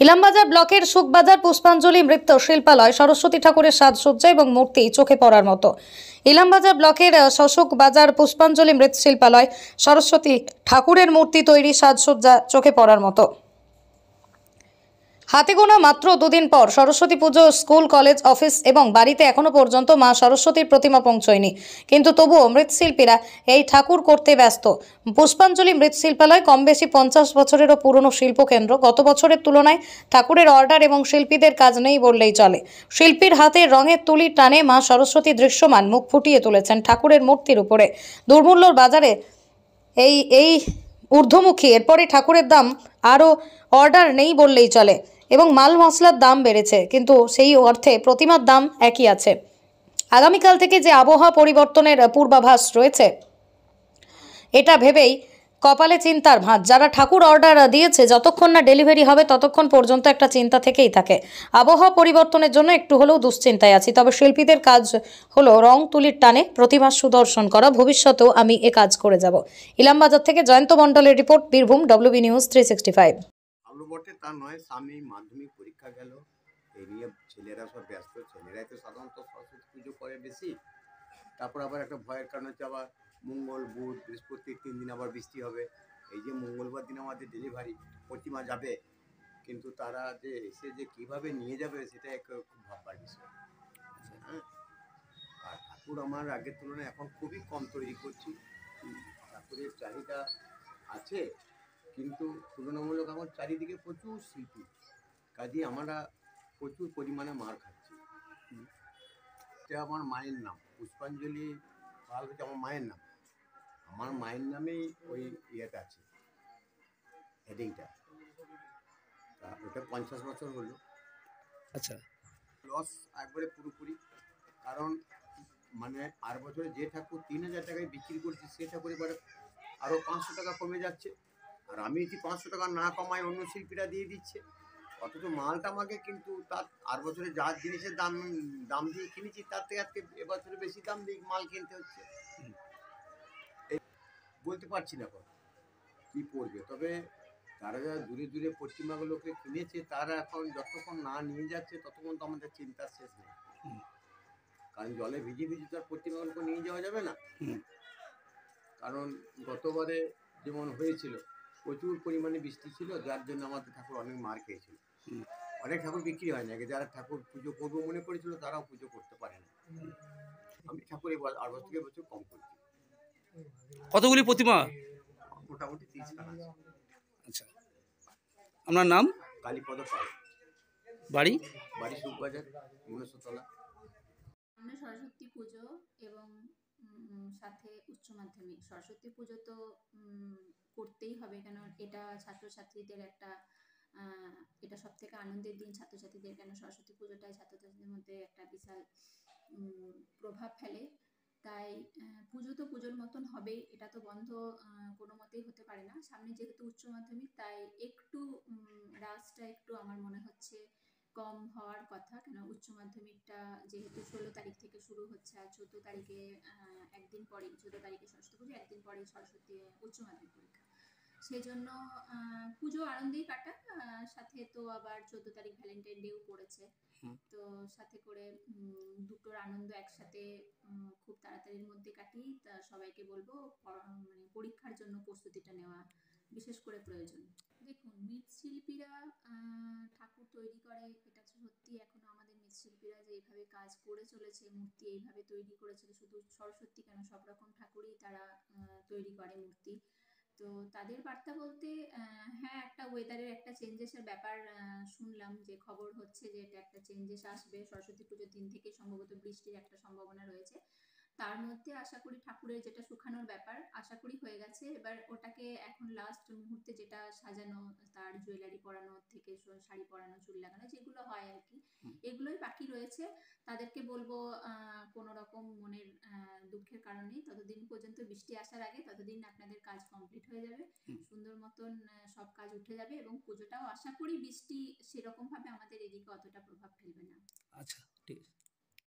ইলামবাজার ব্লকের সুখবাজার পুষ্পাঞ্জলি নৃত্য শিল্পালয় সরস্বতী ঠাকুরের সাজসজ্জা এবং মূর্তি চোখে পড়ার মতো। ইলামবাজার ব্লকের সুখবাজার পুষ্পাঞ্জলি মৃৎশিল্পালয় সরস্বতী ঠাকুরের মূর্তি তৈরি সাজসজ্জা চোখে পড়ার মতো। হাতে গোনা মাত্র দুদিন পর সরস্বতী পুজো স্কুল কলেজ অফিস এবং বাড়িতে এখনো পর্যন্ত মা সরস্বতীর প্রতিমা পৌঁছয়নি, কিন্তু তবুও মৃৎশিল্পীরা এই ঠাকুর করতে ব্যস্ত। পুষ্পাঞ্জলি মৃৎশিল্পালয় কম বেশি 50 বছরেরও পুরনো শিল্পকেন্দ্র। গত বছরের তুলনায় ঠাকুরের অর্ডার এবং শিল্পীদের কাজ নেই বললেই চলে। শিল্পীর হাতে রঙের তুলি টানে মা সরস্বতী দৃশ্যমান মুখ ফুটিয়ে তুলেছেন ঠাকুরের মূর্তির উপরে। দুর্মূল্যর বাজারে এই ঊর্ধ্বমুখী, এরপরে ঠাকুরের দাম আরও অর্ডার নেই বললেই চলে এবং মাল মশলার দাম বেড়েছে, কিন্তু সেই অর্থে প্রতিমার দাম একই আছে। আগামীকাল থেকে যে আবহাওয়া পরিবর্তনের পূর্বাভাস রয়েছে, এটা ভেবেই কপালে চিন্তার ভাঁজ। যারা ঠাকুর অর্ডার দিয়েছে, যতক্ষণ না ডেলিভারি হবে ততক্ষণ পর্যন্ত একটা চিন্তা থেকেই থাকে। আবহাওয়া পরিবর্তনের জন্য একটু হলেও দুশ্চিন্তায় আছি, তবে শিল্পীদের কাজ হলো রং তুলির টানে প্রতিমা সুদর্শন করা। ভবিষ্যতেও আমি এ কাজ করে যাব। ইলামবাজার থেকে জয়ন্ত মণ্ডলের রিপোর্ট, বীরভূম WB নিউজ 365। ভালো বটে তা নয়, সামনে মাধ্যমিক পরীক্ষা গেল, এই নিয়ে ছেলেরা সব ব্যস্ত। ছেলেরাই তো সাধারণত সরস্বতী পুজো করে বেশি। তারপর আবার একটা ভয়ের কারণ হচ্ছে আবার মঙ্গল বুধ বৃহস্পতি 3 দিন আবার বৃষ্টি হবে। এই যে মঙ্গলবার দিন আমাদের ডেলিভারি, প্রতিমা যাবে, কিন্তু তারা যে এসে যে কীভাবে নিয়ে যাবে সেটা খুব ভাববার বিষয়। হ্যাঁ, আর ঠাকুর আমার আগের তুলনায় এখন খুবই কম তৈরি করছি। ঠাকুরের চাহিদা আছে, কিন্তু তুলনামূলক আমার চারিদিকে প্রচুর শিল্পী, কাজে আমরা প্রচুর পরিমাণে মার খাচ্ছি। এটা আমার মায়ের নাম, পুষ্পাঞ্জলি পাল হচ্ছে আমার মায়ের নাম। আমার মায়ের নামেই ওই ইয়েটা আছে, হেডিংটা। তা ওটা 50 বছর হলো। আচ্ছা, লস একবারে পুরোপুরি, কারণ মানে আর বছরে যে ঠাকুর 3000 টাকায় বিক্রি করছি, সে ঠাকুর এবারে আরও 500 টাকা কমে যাচ্ছে। আর আমি যদি 500 টাকা না কমাই, অন্য শিল্পীরা দিয়ে দিচ্ছে, অথচ মালটা আমাকে কিন্তু তার আর বছরে যা জিনিসের দাম দিয়ে কিনেছি তার থেকে আজকে এবছরে বেশি দাম দিয়ে মাল কিনতে হচ্ছে। বলতে পারছি না কি পড়বে, তবে তারা যারা দূরে দূরে প্রতিমাগুলোকে কিনেছে, তারা এখন যতক্ষণ না নিয়ে যাচ্ছে ততক্ষণ তো আমাদের চিন্তার শেষ নেই। কারণ জলে ভিজে ভিজে তার প্রতিমাগুলোকে নিয়ে যাওয়া যাবে না। কারণ গতবারে যেমন হয়েছিল, প্রচুর পরিমাণে বৃষ্টি ছিল, যার জন্য আমাদের ঠাকুর অনেক মার খেয়েছিল। অনেক ঠাকুর বিক্রি হয় না, যারা ঠাকুর পুজো করবো মনে করেছিল তারাও পুজো করতে পারে না। আমি ঠাকুর এবার আর বছর থেকে বছর কম করছি। কতগুলি প্রতিমা? মোটামুটি 30 খানা আছে। আচ্ছা, আপনার নাম? কালীপদ পাল। বাড়ি? বাড়ি সুখবাজার, 19তলা। সামনে সরস্বতী পুজো এবং সাথে উচ্চ মাধ্যমিক। সরস্বতী পুজো তো করতেই হবে, কেন এটা ছাত্রছাত্রীদের এটা সব থেকে আনন্দের দিন ছাত্রছাত্রীদের, কেন সরস্বতী পুজোটাই ছাত্রছাত্রীদের মধ্যে একটা বিশাল প্রভাব ফেলে। তাই পুজো তো পুজোর মতন হবেই, এটা তো বন্ধ কোনো মতেই হতে পারে না। সামনে যেহেতু উচ্চ মাধ্যমিক, তাই একটু রাশটা একটু আমার মনে হচ্ছে কম হওয়ার কথা, কেন উচ্চ মাধ্যমিকটা যেহেতু 16 তারিখ থেকে শুরু হচ্ছে, আর 14 তারিখে একদিন পরে, 14 তারিখে সরস্বতী পুজো, একদিন পরে সরস্বতী উচ্চ মাধ্যমিক পরীক্ষা। সেই জন্য পুজো আনন্দেই কাটা, সাথে তো আবার 14 তারিখ ভ্যালেন্টাইন ডেও পড়েছে, তো সাথে করে দুটোর আনন্দ একসাথে খুব তাড়াতাড়ির মধ্যে কাটি। তা সবাইকে বলবো মানে পরীক্ষার জন্য প্রস্তুতিটা নেওয়া বিশেষ করে প্রয়োজন। দেখুন, মৃৎশিল্পীরা ঠাকুর তৈরি করে, এটা সত্যি এখনো আমাদের মৃৎশিল্পীরা যে এইভাবে কাজ করে চলেছে, মূর্তি এইভাবে তৈরি করেছে, শুধু সরস্বতী কেন, সব রকম ঠাকুরই তারা তৈরি করে মূর্তি। তো তাদের বার্তা বলতে হ্যাঁ, একটা ওয়েদারের একটা চেঞ্জেসের ব্যাপার শুনলাম, যে খবর হচ্ছে যে এটা একটা চেঞ্জেস আসবে, সরস্বতী পুজোর দিন থেকে সম্ভবত বৃষ্টির একটা সম্ভাবনা রয়েছে। তার মধ্যে আশা করি ঠাকুরের যেটা শুকানোর ব্যাপার আশা করি হয়ে গেছে, এবার ওটাকে এখন লাস্ট মুহূর্তে যেটা সাজানো, তার জুয়েলারি পরানো থেকে শাড়ি পরানো, চুল লাগানো, যেগুলো হয় আর কি, এগুলোই বাকি রয়েছে। তাদেরকে বলবো কোনো রকম মনের দুঃখের কারণ নেই, ততদিন পর্যন্ত বৃষ্টি আসার আগে ততদিন আপনাদের কাজ কমপ্লিট হয়ে যাবে, সুন্দর মতন সব কাজ উঠে যাবে, এবং পুজোটাও আশা করি বৃষ্টি সেরকম ভাবে আমাদের এদিকে অতটা প্রভাব ফেলবে না। আচ্ছা, ঠিক আছে।